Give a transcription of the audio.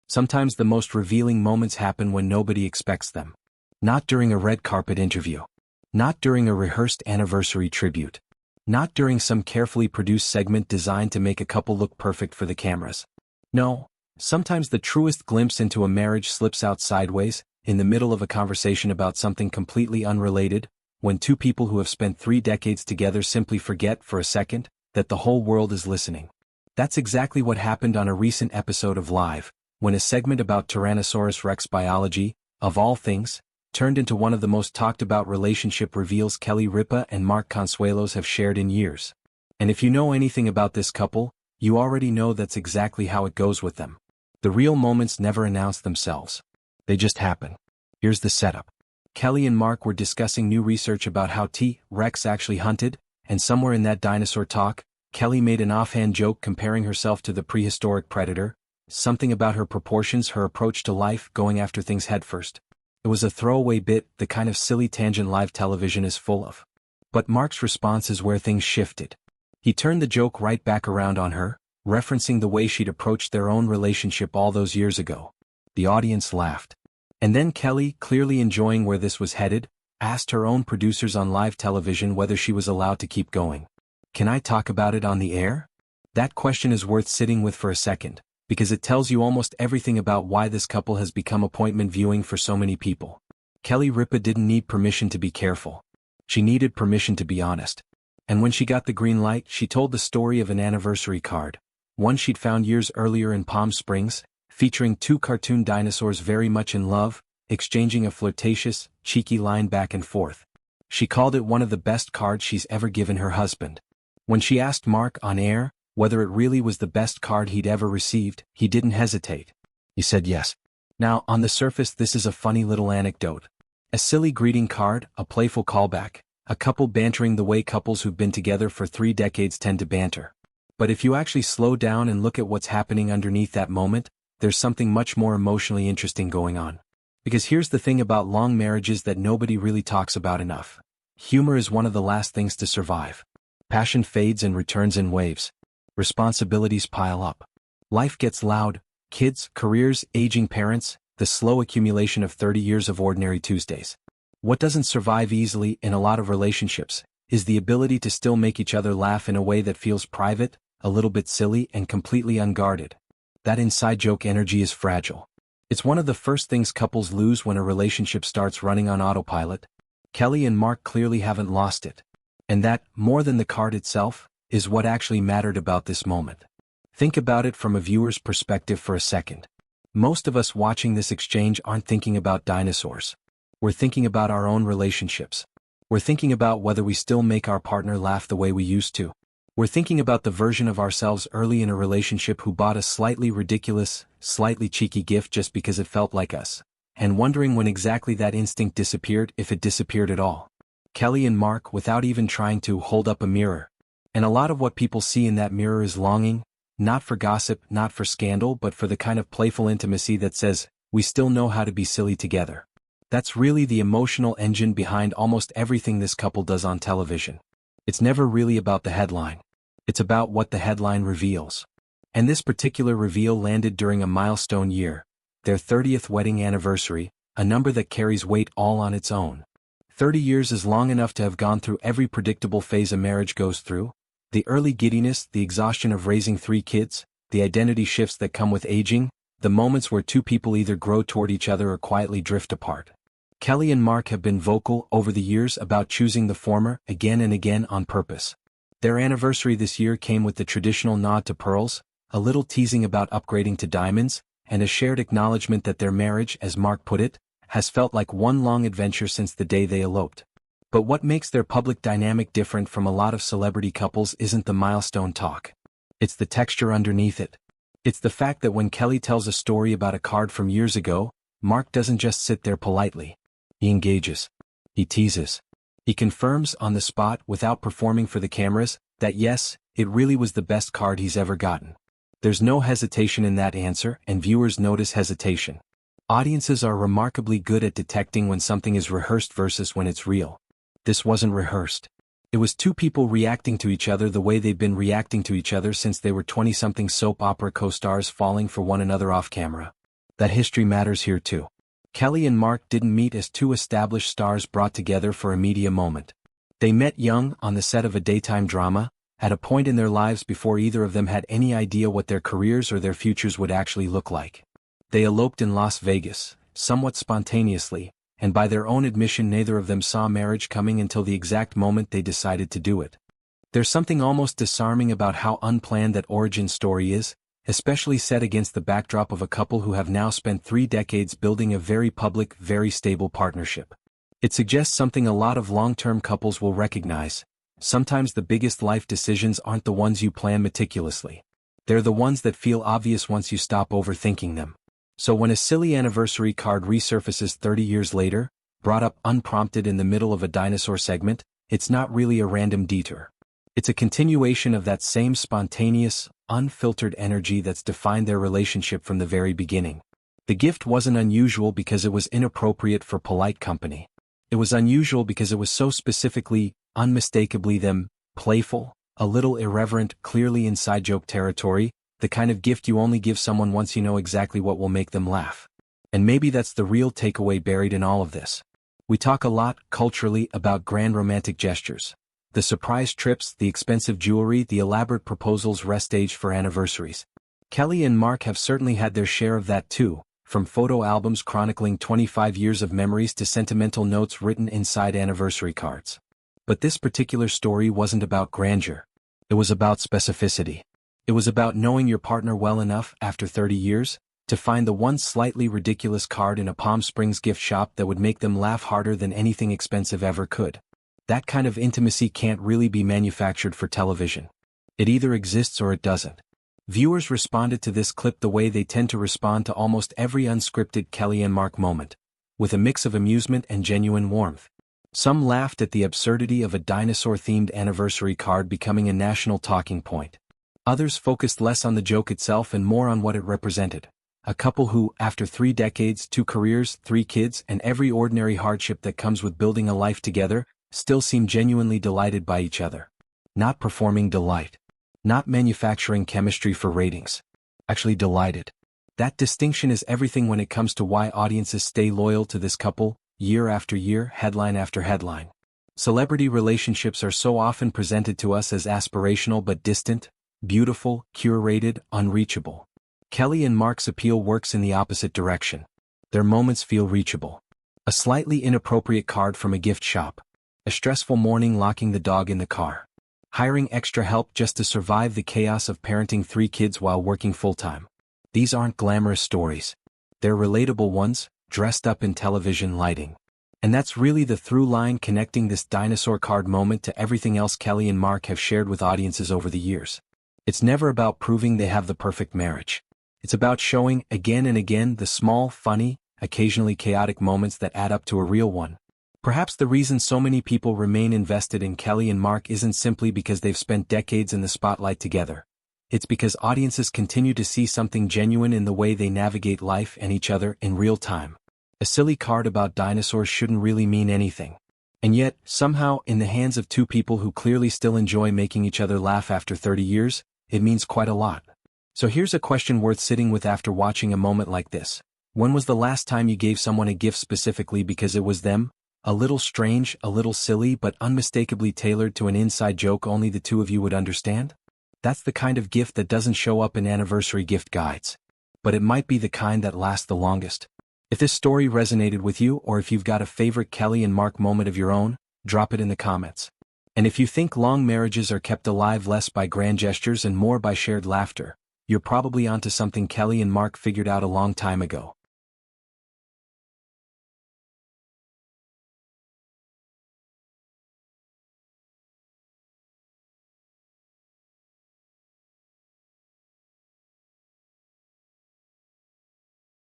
Sometimes the most revealing moments happen when nobody expects them. Not during a red carpet interview. Not during a rehearsed anniversary tribute. Not during some carefully produced segment designed to make a couple look perfect for the cameras. No, sometimes the truest glimpse into a marriage slips out sideways, in the middle of a conversation about something completely unrelated, when two people who have spent 3 decades together simply forget for a second that the whole world is listening. That's exactly what happened on a recent episode of Live, when a segment about Tyrannosaurus Rex biology, of all things, turned into one of the most talked about relationship reveals Kelly Ripa and Mark Consuelos have shared in years. And if you know anything about this couple, you already know that's exactly how it goes with them. The real moments never announce themselves. They just happen. Here's the setup. Kelly and Mark were discussing new research about how T-Rex actually hunted, and somewhere in that dinosaur talk, Kelly made an offhand joke comparing herself to the prehistoric predator, something about her proportions, her approach to life, going after things headfirst. It was a throwaway bit, the kind of silly tangent live television is full of. But Mark's response is where things shifted. He turned the joke right back around on her, referencing the way she'd approached their own relationship all those years ago. The audience laughed. And then Kelly, clearly enjoying where this was headed, asked her own producers on live television whether she was allowed to keep going. Can I talk about it on the air? That question is worth sitting with for a second, because it tells you almost everything about why this couple has become appointment viewing for so many people. Kelly Ripa didn't need permission to be careful. She needed permission to be honest. And when she got the green light, she told the story of an anniversary card, one she'd found years earlier in Palm Springs, featuring 2 cartoon dinosaurs very much in love, exchanging a flirtatious, cheeky line back and forth. She called it one of the best cards she's ever given her husband. When she asked Mark on air whether it really was the best card he'd ever received, he didn't hesitate. He said yes. Now, on the surface, this is a funny little anecdote. A silly greeting card, a playful callback, a couple bantering the way couples who've been together for 3 decades tend to banter. But if you actually slow down and look at what's happening underneath that moment, there's something much more emotionally interesting going on. Because here's the thing about long marriages that nobody really talks about enough. Humor is one of the last things to survive. Passion fades and returns in waves. Responsibilities pile up. Life gets loud, kids, careers, aging parents, the slow accumulation of 30 years of ordinary Tuesdays. What doesn't survive easily in a lot of relationships is the ability to still make each other laugh in a way that feels private, a little bit silly, and completely unguarded. That inside joke energy is fragile. It's one of the first things couples lose when a relationship starts running on autopilot. Kelly and Mark clearly haven't lost it. And that, more than the card itself, is what actually mattered about this moment. Think about it from a viewer's perspective for a second. Most of us watching this exchange aren't thinking about dinosaurs. We're thinking about our own relationships. We're thinking about whether we still make our partner laugh the way we used to. We're thinking about the version of ourselves early in a relationship who bought a slightly ridiculous, slightly cheeky gift just because it felt like us, and wondering when exactly that instinct disappeared, if it disappeared at all. Kelly and Mark, without even trying to, hold up a mirror. And a lot of what people see in that mirror is longing, not for gossip, not for scandal, but for the kind of playful intimacy that says, we still know how to be silly together. That's really the emotional engine behind almost everything this couple does on television. It's never really about the headline. It's about what the headline reveals. And this particular reveal landed during a milestone year, their 30th wedding anniversary, a number that carries weight all on its own. 30 years is long enough to have gone through every predictable phase a marriage goes through. The early giddiness, the exhaustion of raising 3 kids, the identity shifts that come with aging, the moments where 2 people either grow toward each other or quietly drift apart. Kelly and Mark have been vocal over the years about choosing the former again and again on purpose. Their anniversary this year came with the traditional nod to pearls, a little teasing about upgrading to diamonds, and a shared acknowledgement that their marriage, as Mark put it, has felt like one long adventure since the day they eloped. But what makes their public dynamic different from a lot of celebrity couples isn't the milestone talk. It's the texture underneath it. It's the fact that when Kelly tells a story about a card from years ago, Mark doesn't just sit there politely. He engages. He teases. He confirms on the spot, without performing for the cameras, that yes, it really was the best card he's ever gotten. There's no hesitation in that answer, and viewers notice hesitation. Audiences are remarkably good at detecting when something is rehearsed versus when it's real. This wasn't rehearsed. It was 2 people reacting to each other the way they've been reacting to each other since they were 20-something soap opera co-stars falling for one another off camera. That history matters here too. Kelly and Mark didn't meet as two established stars brought together for a media moment. They met young, on the set of a daytime drama, at a point in their lives before either of them had any idea what their careers or their futures would actually look like. They eloped in Las Vegas, somewhat spontaneously, and by their own admission neither of them saw marriage coming until the exact moment they decided to do it. There's something almost disarming about how unplanned that origin story is, especially set against the backdrop of a couple who have now spent 3 decades building a very public, very stable partnership. It suggests something a lot of long-term couples will recognize. Sometimes the biggest life decisions aren't the ones you plan meticulously. They're the ones that feel obvious once you stop overthinking them. So when a silly anniversary card resurfaces 30 years later, brought up unprompted in the middle of a dinosaur segment, it's not really a random detour. It's a continuation of that same spontaneous, unfiltered energy that's defined their relationship from the very beginning. The gift wasn't unusual because it was inappropriate for polite company. It was unusual because it was so specifically, unmistakably them, playful, a little irreverent, clearly inside joke territory, the kind of gift you only give someone once you know exactly what will make them laugh. And maybe that's the real takeaway buried in all of this. We talk a lot, culturally, about grand romantic gestures. The surprise trips, the expensive jewelry, the elaborate proposals restaged for anniversaries. Kelly and Mark have certainly had their share of that too, from photo albums chronicling 25 years of memories to sentimental notes written inside anniversary cards. But this particular story wasn't about grandeur. It was about specificity. It was about knowing your partner well enough, after 30 years, to find the one slightly ridiculous card in a Palm Springs gift shop that would make them laugh harder than anything expensive ever could. That kind of intimacy can't really be manufactured for television. It either exists or it doesn't. Viewers responded to this clip the way they tend to respond to almost every unscripted Kelly and Mark moment, with a mix of amusement and genuine warmth. Some laughed at the absurdity of a dinosaur-themed anniversary card becoming a national talking point. Others focused less on the joke itself and more on what it represented. A couple who, after 3 decades, 2 careers, 3 kids, and every ordinary hardship that comes with building a life together, still seem genuinely delighted by each other. Not performing delight. Not manufacturing chemistry for ratings. Actually delighted. That distinction is everything when it comes to why audiences stay loyal to this couple, year after year, headline after headline. Celebrity relationships are so often presented to us as aspirational but distant, beautiful, curated, unreachable. Kelly and Mark's appeal works in the opposite direction. Their moments feel reachable. A slightly inappropriate card from a gift shop. A stressful morning locking the dog in the car. Hiring extra help just to survive the chaos of parenting 3 kids while working full-time. These aren't glamorous stories. They're relatable ones, dressed up in television lighting. And that's really the through line connecting this dinosaur card moment to everything else Kelly and Mark have shared with audiences over the years. It's never about proving they have the perfect marriage. It's about showing, again and again, the small, funny, occasionally chaotic moments that add up to a real one. Perhaps the reason so many people remain invested in Kelly and Mark isn't simply because they've spent decades in the spotlight together. It's because audiences continue to see something genuine in the way they navigate life and each other in real time. A silly card about dinosaurs shouldn't really mean anything. And yet, somehow, in the hands of 2 people who clearly still enjoy making each other laugh after 30 years, it means quite a lot. So here's a question worth sitting with after watching a moment like this. When was the last time you gave someone a gift specifically because it was them? A little strange, a little silly, but unmistakably tailored to an inside joke only the 2 of you would understand? That's the kind of gift that doesn't show up in anniversary gift guides. But it might be the kind that lasts the longest. If this story resonated with you, or if you've got a favorite Kelly and Mark moment of your own, drop it in the comments. And if you think long marriages are kept alive less by grand gestures and more by shared laughter, you're probably onto something Kelly and Mark figured out a long time ago.